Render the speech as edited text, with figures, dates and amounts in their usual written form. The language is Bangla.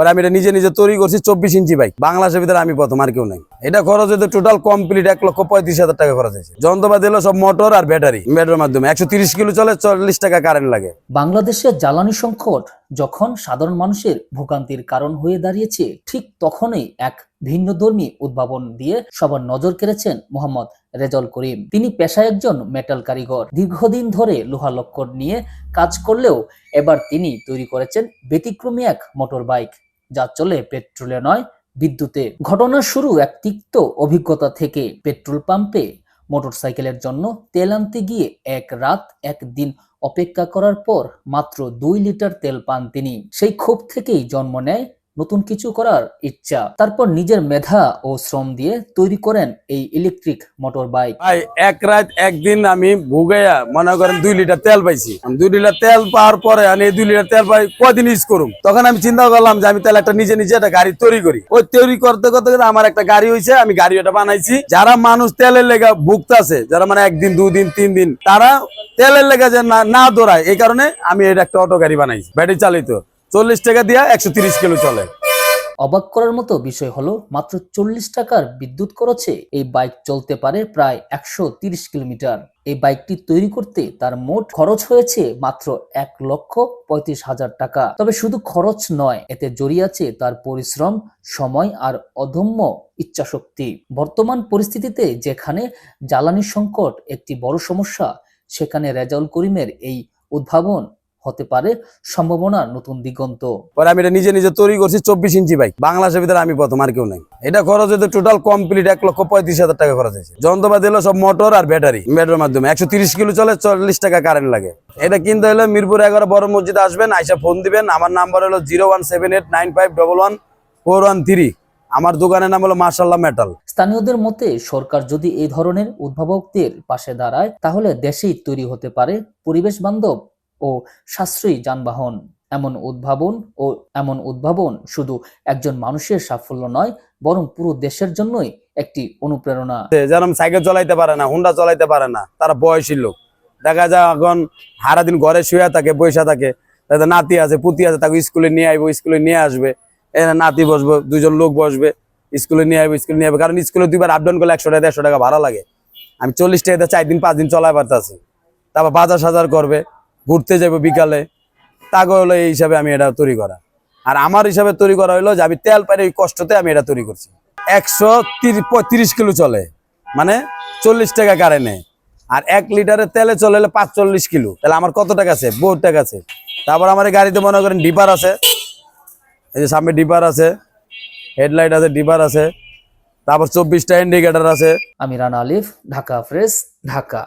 পরে আমি এটা নিজে নিজে তৈরি করছি 24 ইঞ্চি বাইক বাংলাদেশের ভিতরে আমি প্রথম, আর কেউ নাই। এটা খরচ হয়েছে টোটাল কমপ্লিট 1,35,000 টাকা খরচ হয়েছে। যন্ত্রপাতি হলো সব মোটর আর ব্যাটারির মাধ্যমে 130 কিলো চলে, 40 টাকা কারেন্ট লাগে। বাংলাদেশের জ্বালানি সংকট যখন সাধারণ মানুষের ভোগান্তির কারণ হয়ে দাঁড়িয়েছে, ঠিক তখনই এক ভিন্নধর্মী উদ্ভাবন দিয়ে সবার নজর কেড়েছেন মোহাম্মদ রেজাউল করিম। তিনি পেশায় একজন মেটাল কারিগর। দীর্ঘদিন ধরে লোহা লক্কর নিয়ে কাজ করলেও এবার তিনি তৈরি করেছেন ব্যতিক্রমী এক মোটর বাইক, যা চলে পেট্রোলে নয়, বিদ্যুতে। ঘটনার শুরু এক তিক্ত অভিজ্ঞতা থেকে। পেট্রোল পাম্পে মোটরসাইকেলের জন্য তেল আনতে গিয়ে এক রাত এক দিন অপেক্ষা করার পর মাত্র 2 লিটার তেল পান তিনি। সেই ক্ষোভ থেকেই জন্ম নেয় নতুন কিছু করার ইচ্ছা। তারপর নিজের মেধা ও শ্রম দিয়ে তৈরি করেন এই ইলেকট্রিক মোটর বাইক। ভাই এক রাত একদিন আমি ভুগাইয়া মনে করেন 2 লিটার তেল পাইছি। 2 লিটার তেল পাওয়ার পরে আমি 2 লিটার তেল পাই কদিন ইউজ করুম। তখন আমি চিন্তা করলাম যে আমি তাহলে একটা নিজে একটা গাড়ি তৈরি করি। ওই তৈরি করতে করতে আমার একটা গাড়ি হয়েছে, আমি গাড়ি ওটা বানাইছি। যারা মানুষ তেলের লেগা ভুগতাছে, যারা মানে 1 দিন 2 দিন 3 দিন, তারা তেলের লেগা যে না দৌড়ায়, এই কারণে আমি এটা একটা অটো গাড়ি বানাইছি, ব্যাটারি চালিত। 40 টাকা দিয়া 130 কিলো চলে। অবাক করার মতো বিষয় হলো, মাত্র 40 টাকার বিদ্যুৎ খরচে এই বাইক চলতে পারে প্রায় 130 কিলোমিটার। এই বাইকটি তৈরি করতে তার মোট খরচ হয়েছে মাত্র 1,35,000 টাকা। তবে শুধু খরচ নয়, এতে জড়িয়ে আছে তার পরিশ্রম, সময় আর অদম্য ইচ্ছাশক্তি। বর্তমান পরিস্থিতিতে যেখানে জ্বালানি সংকট একটি বড় সমস্যা, সেখানে রেজাউল করিমের এই উদ্ভাবন হতে পারে সম্ভাবনার নতুন দিগন্ত। পরে আমি এটা নিজে নিজে তৈরি করছি 24 ইঞ্চি বাইক বাংলাদেশের ভিতরে আমি প্রথম, আর কেউ নাই। এটা খরচ হয়েছে টোটাল কমপ্লিট 1,35,000 টাকা খরচ হয়েছে। যন্ত্রপাতি হলো সব মোটর আর ব্যাটারির মাধ্যমে 130 কিলো চলে, 40 টাকা কারেন্ট লাগে। এটা কিনতে হলে মিরপুর 11 বড় মসজিদে আসবেন, আইসা ফোন দিবেন। আমার নাম্বার হলো 01789511113। আমার দোকানের নাম হলো মাশাআল্লাহ মেটাল। স্থানীয়দের মতে, সরকার যদি এই ধরনের উদ্ভাবকদের পাশে দাঁড়ায়, তাহলে দেশেই তৈরি হতে পারে পরিবেশ বান্ধব ও সাশ্রয়ী যানবাহন। এমন উদ্ভাবন শুধু একজন মানুষের সাফল্য নয়, বরং পুরো দেশের জন্যই একটি অনুপ্রেরণা। যেরকম সাইকেল চালাইতে পারে না, হুন্ডা চালাইতে পারে না, তারা বয়সী লোক দেখা যায় এখন সারাদিন ঘরে শুয়ে থাকে, বৈশা থাকে। তাদের নাতি আছে, পুতি আছে, তাকে স্কুলে নিয়ে আইবো, স্কুলে নিয়ে আসবে। নাতি বসবো, 2 জন লোক বসবে, স্কুলে নিয়ে আইবো, স্কুলে নিয়ে আসবে। কারণ স্কুলে 2 বার আপ ডাউন করলে 100 টাকা 150 টাকা ভাড়া লাগে। আমি 40 টাকা 4 দিন 5 দিন চলাই পারতেছি। তারপর বাজার সাজার করবে, ঘুরতে যাবো বিকালে। তাকে হলো এই হিসাবে আমি এটা তৈরি করা। আর আমার হিসাবে তৈরি করা হলো যে আমি তেল পাই ওই কষ্টতে আমি এটা তৈরি করছি। 135 কিলো চলে, মানে 40 টাকা কারেন্টে। আর 1 লিটারের তেলে চলে 45 কিলো। তাহলে আমার কত টাকা আছে? বহুত টাকা আছে। তারপর আমার এই গাড়িতে মনে করেন ডিপার আছে, এই যে সামনে ডিপার আছে, হেডলাইট আছে, ডিপার আছে, তারপর 24টা ইন্ডিকেটর আছে। আমি রানা আলিফ, ঢাকা প্রেস, ঢাকা।